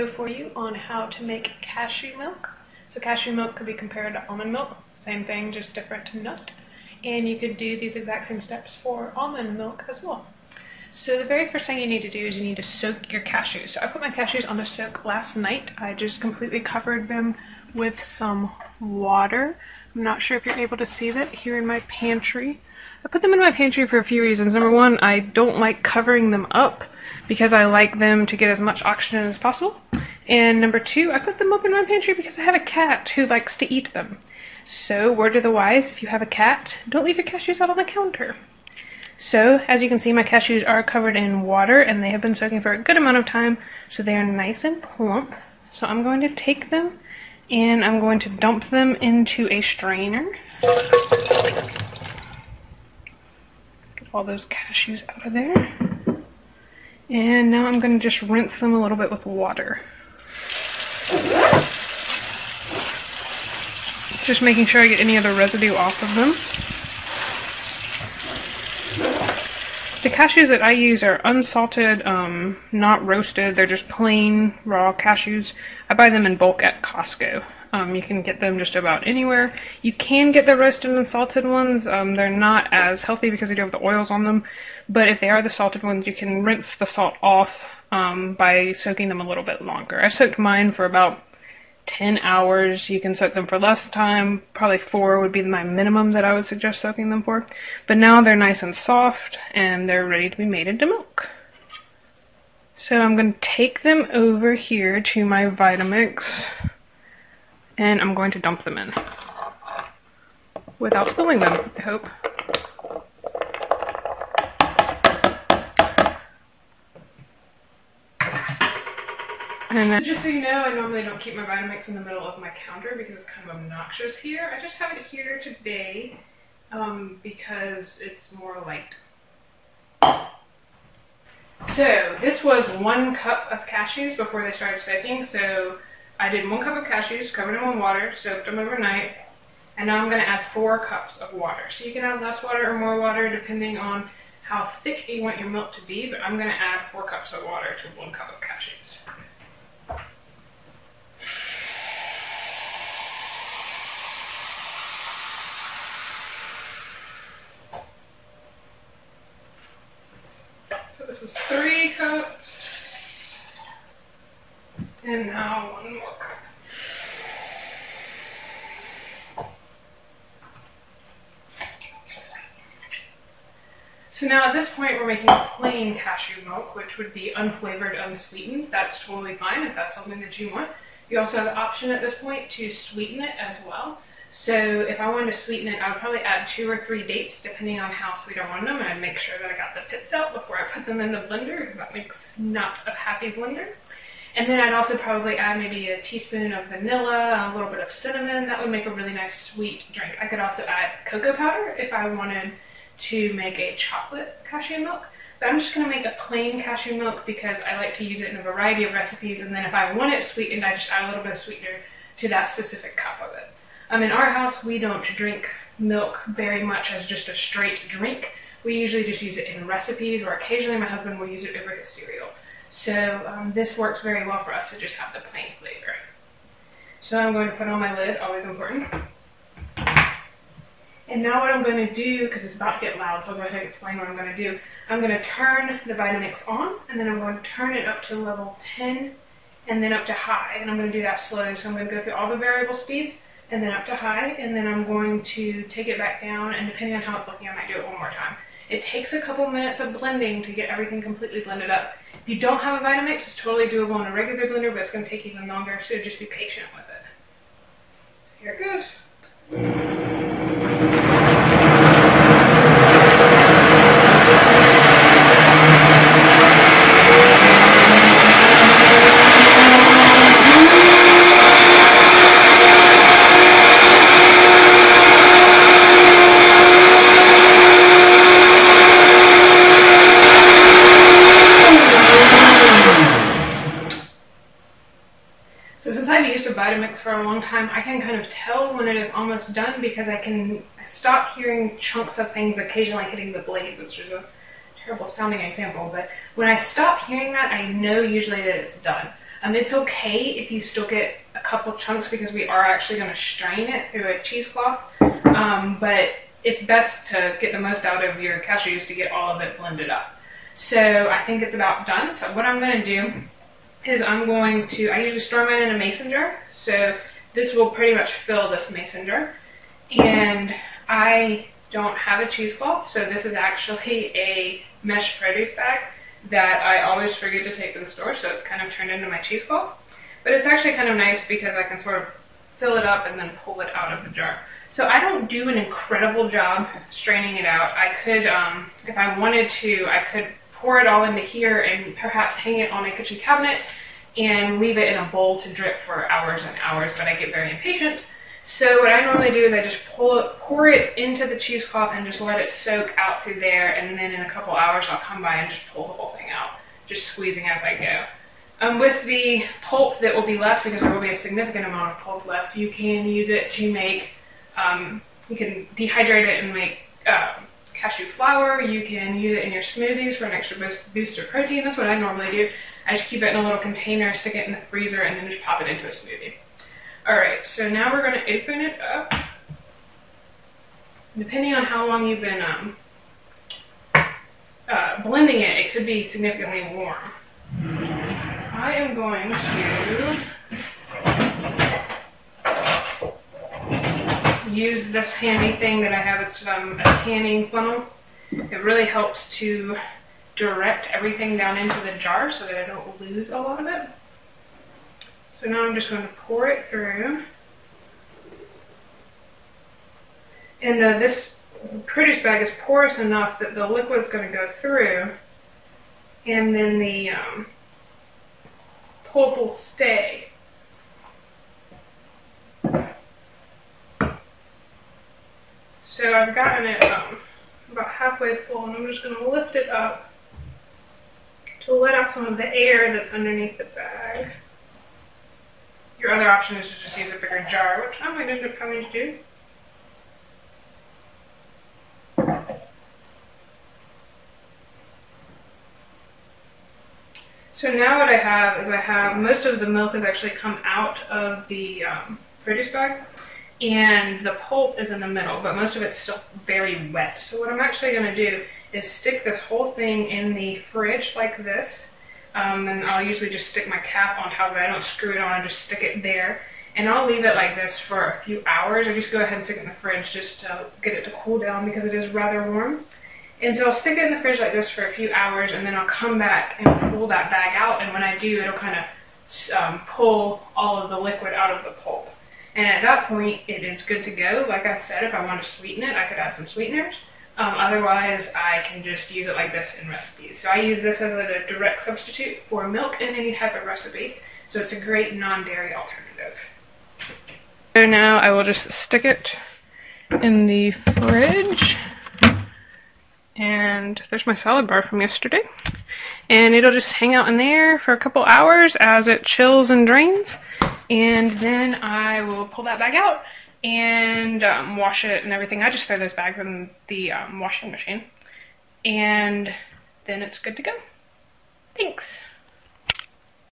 For you on how to make cashew milk. So cashew milk could be compared to almond milk, same thing, just different nut. And you could do these exact same steps for almond milk as well. So the very first thing you need to do is you need to soak your cashews. So I put my cashews on a soak last night. I just completely covered them with some water. I'm not sure if you're able to see that here in my pantry. I put them in my pantry for a few reasons. Number one, I don't like covering them up because I like them to get as much oxygen as possible. And number two, I put them up in my pantry because I have a cat who likes to eat them. So, word to the wise, if you have a cat, don't leave your cashews out on the counter. So, as you can see, my cashews are covered in water and they have been soaking for a good amount of time, so they are nice and plump. So I'm going to take them and I'm going to dump them into a strainer. Get all those cashews out of there. And now I'm going to just rinse them a little bit with water. Just making sure I get any of the residue off of them. The cashews that I use are unsalted, not roasted. They're just plain raw cashews. I buy them in bulk at Costco. You can get them just about anywhere. You can get the roasted and salted ones. They're not as healthy because they do have the oils on them. But if they are the salted ones, you can rinse the salt off by soaking them a little bit longer. I soaked mine for about 10 hours. You can soak them for less time. Probably 4 would be my minimum that I would suggest soaking them for. But now they're nice and soft and they're ready to be made into milk. So I'm going to take them over here to my Vitamix and I'm going to dump them in without spilling them, I hope. And then, just so you know, I normally don't keep my Vitamix in the middle of my counter because it's kind of obnoxious here. I just have it here today because it's more light. So this was 1 cup of cashews before they started soaking. So I did 1 cup of cashews, covered them in water, soaked them overnight, and now I'm going to add 4 cups of water. So you can add less water or more water depending on how thick you want your milk to be, but I'm going to add 4 cups of water to 1 cup of cashews. So this is 3 cups, and now 1 more cup. So now at this point we're making plain cashew milk, which would be unflavored, unsweetened. That's totally fine if that's something that you want. You also have the option at this point to sweeten it as well. So if I wanted to sweeten it, I would probably add 2 or 3 dates depending on how sweet I wanted them, and I'd make sure that I got the pits out before I put them in the blender, because that makes not a happy blender. And then I'd also probably add maybe a teaspoon of vanilla, a little bit of cinnamon. That would make a really nice sweet drink. I could also add cocoa powder if I wanted to make a chocolate cashew milk. But I'm just going to make a plain cashew milk because I like to use it in a variety of recipes, and then if I want it sweetened, I just add a little bit of sweetener to that specific cup of it. In our house, we don't drink milk very much as just a straight drink. We usually just use it in recipes, or occasionally my husband will use it over his cereal. So this works very well for us to just have the plain flavor. So I'm going to put on my lid, always important. And now what I'm going to do, because it's about to get loud, so I'll go ahead and explain what I'm going to do. I'm going to turn the Vitamix on, and then I'm going to turn it up to level 10, and then up to high. And I'm going to do that slowly, so I'm going to go through all the variable speeds, and then up to high, and then I'm going to take it back down, and depending on how it's looking, I might do it one more time. It takes a couple minutes of blending to get everything completely blended up. If you don't have a Vitamix, it's totally doable in a regular blender, but it's going to take even longer, so just be patient with it. So here it goes. So since I've used a Vitamix for a long time, I can kind of tell when it is almost done because I can stop hearing chunks of things occasionally hitting the blades, which is a terrible sounding example, but when I stop hearing that, I know usually that it's done. It's okay if you still get a couple chunks because we are actually going to strain it through a cheesecloth, but it's best to get the most out of your cashews to get all of it blended up. So I think it's about done. So what I'm going to do is I usually store mine in a mason jar, so this will pretty much fill this mason jar. And I don't have a cheesecloth, so this is actually a mesh produce bag that I always forget to take to the store, so it's kind of turned into my cheesecloth. But it's actually kind of nice because I can sort of fill it up and then pull it out of the jar. So I don't do an incredible job straining it out. I could, if I wanted to, I could pour it all into here and perhaps hang it on a kitchen cabinet and leave it in a bowl to drip for hours and hours, but I get very impatient. So what I normally do is I just pour it into the cheesecloth and just let it soak out through there, and then in a couple hours I'll come by and just pull the whole thing out, just squeezing as I go. With the pulp that will be left, because there will be a significant amount of pulp left, you can use it to make, you can dehydrate it and make cashew flour. You can use it in your smoothies for an extra boost of protein. That's what I normally do. I just keep it in a little container, stick it in the freezer, and then just pop it into a smoothie. Alright, so now we're going to open it up. Depending on how long you've been blending it, it could be significantly warm. I am going to use this handy thing that I have. It's a canning funnel. It really helps to direct everything down into the jar so that I don't lose a lot of it. So now I'm just going to pour it through. And this produce bag is porous enough that the liquid is going to go through, and then the pulp will stay. So I've gotten it about halfway full, and I'm just going to lift it up to let out some of the air that's underneath the bag. Your other option is to just use a bigger jar, which I might end up having to do. So now what I have is most of the milk has actually come out of the produce bag, and the pulp is in the middle, but most of it's still very wet. So what I'm actually going to do is stick this whole thing in the fridge like this. And I'll usually just stick my cap on top of it. I don't screw it on, I just stick it there. And I'll leave it like this for a few hours. I just go ahead and stick it in the fridge just to get it to cool down because it is rather warm. And so I'll stick it in the fridge like this for a few hours, and then I'll come back and pull that bag out. And when I do, it'll kind of pull all of the liquid out of the pulp. And at that point, it is good to go. Like I said, if I want to sweeten it, I could add some sweeteners. Otherwise, I can just use it like this in recipes. So I use this as a direct substitute for milk in any type of recipe. So it's a great non-dairy alternative. So now I will just stick it in the fridge. And there's my salad bar from yesterday. And it'll just hang out in there for a couple hours as it chills and drains. And then I will pull that bag out and wash it and everything. I just throw those bags in the washing machine, and then it's good to go. Thanks.